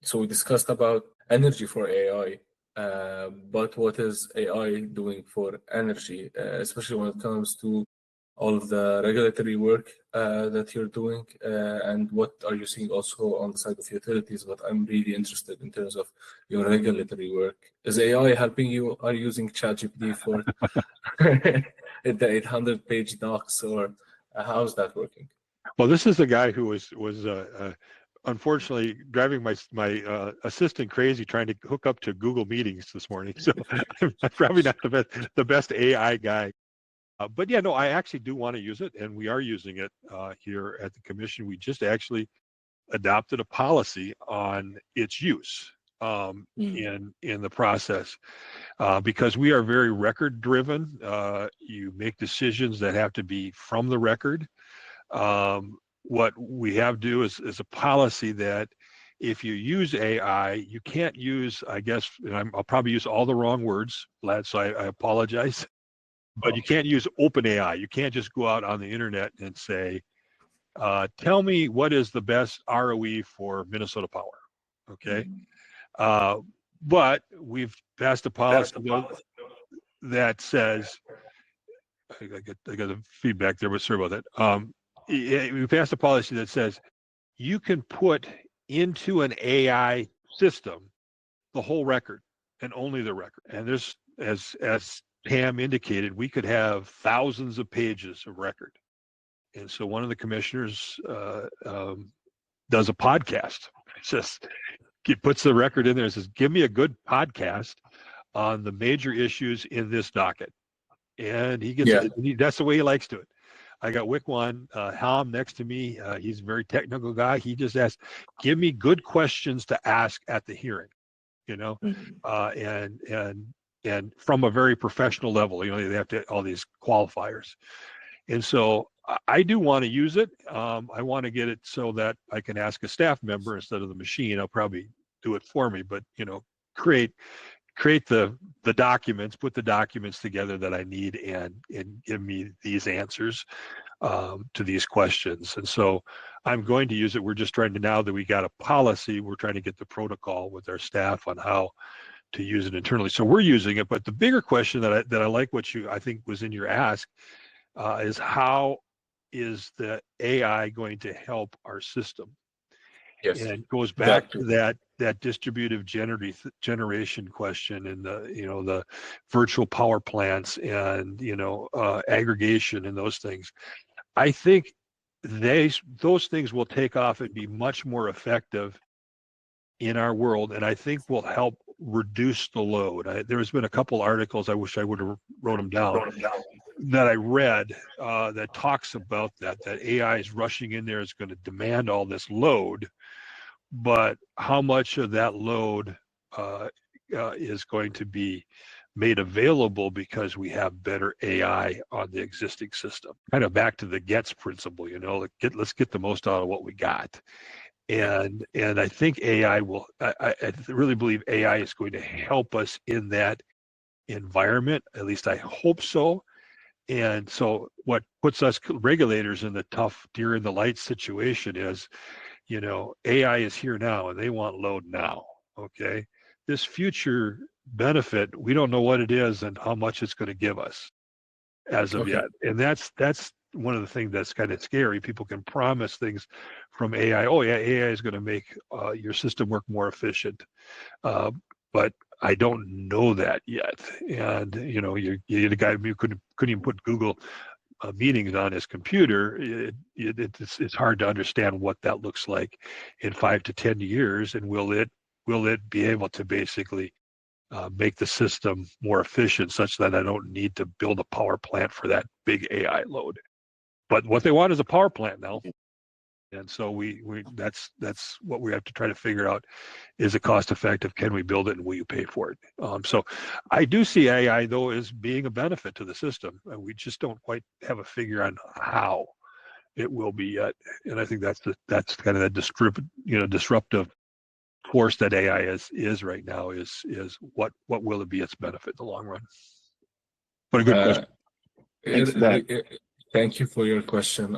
So we discussed about energy for AI, but what is AI doing for energy, especially when it comes to all of the regulatory work that you're doing, and what are you seeing also on the side of utilities? But I'm really interested in terms of your regulatory work. Is AI helping you? Are you using ChatGPT for the 800-page docs, or how's that working? Well, this is the guy who was unfortunately driving my assistant crazy trying to hook up to Google Meetings this morning. So I'm probably not the best AI guy. But yeah, no, I actually do want to use it, and we are using it here at the commission. We just actually adopted a policy on its use in the process because we are very record driven. You make decisions that have to be from the record. What we have to do is a policy that if you use AI, you can't use, I guess, and I'll probably use all the wrong words, Vlad, so I apologize. But you can't use open AI. You can't just go out on the internet and say, tell me what is the best ROE for Minnesota Power, okay? But we've passed a policy that says, I got a feedback there, but sorry about that. We passed a policy that says you can put into an AI system the whole record and only the record. And there's, as Pam indicated, we could have thousands of pages of record. And so one of the commissioners does a podcast. Puts the record in there and says, give me a good podcast on the major issues in this docket. And he gets that's the way he likes to do it. I got Wickwan Halm next to me. He's a very technical guy. He just asked, give me good questions to ask at the hearing, you know, and from a very professional level, you know, they have to all these qualifiers. And so I do want to use it. I want to get it so that I can ask a staff member instead of the machine. I'll probably do it for me, but, you know, create the documents, put the documents together that I need and give me these answers to these questions. And so I'm going to use it. We're just trying to, now that we got a policy, we're trying to get the protocol with our staff on how to use it internally. So we're using it, but the bigger question that I like what I think was in your ask is how is the AI going to help our system? Yes. And it goes back to that distributive generation question and the virtual power plants and aggregation and those things. I think those things will take off and be much more effective in our world, and I think will help reduce the load. There's been a couple articles, I wish I would have wrote them down, that I read that talks about that AI is rushing in there, is going to demand all this load, but how much of that load is going to be made available because we have better AI on the existing system? Kind of back to the GETS principle, let's get the most out of what we got. And I think AI will, I really believe AI is going to help us in that environment. At least I hope so. And so what puts us regulators in the tough deer in the lights situation is, AI is here now and they want load now, okay? This future benefit, we don't know what it is and how much it's going to give us as of yet. And that's one of the things that's kind of scary. People can promise things from AI. Oh yeah, AI is going to make your system work more efficient. But I don't know that yet. And you're the guy who couldn't even put Google meetings on his computer. It's hard to understand what that looks like in 5 to 10 years. And will it be able to basically make the system more efficient such that I don't need to build a power plant for that big AI load? But what they want is a power plant now. And so that's what we have to try to figure out. Is it cost effective? Can we build it, and will you pay for it? So I do see AI though as being a benefit to the system. We just don't quite have a figure on how it will be yet. And I think that's kind of that disruptive force that AI is right now. Is what will it be its benefit in the long run? But a good question. Thank you for your question.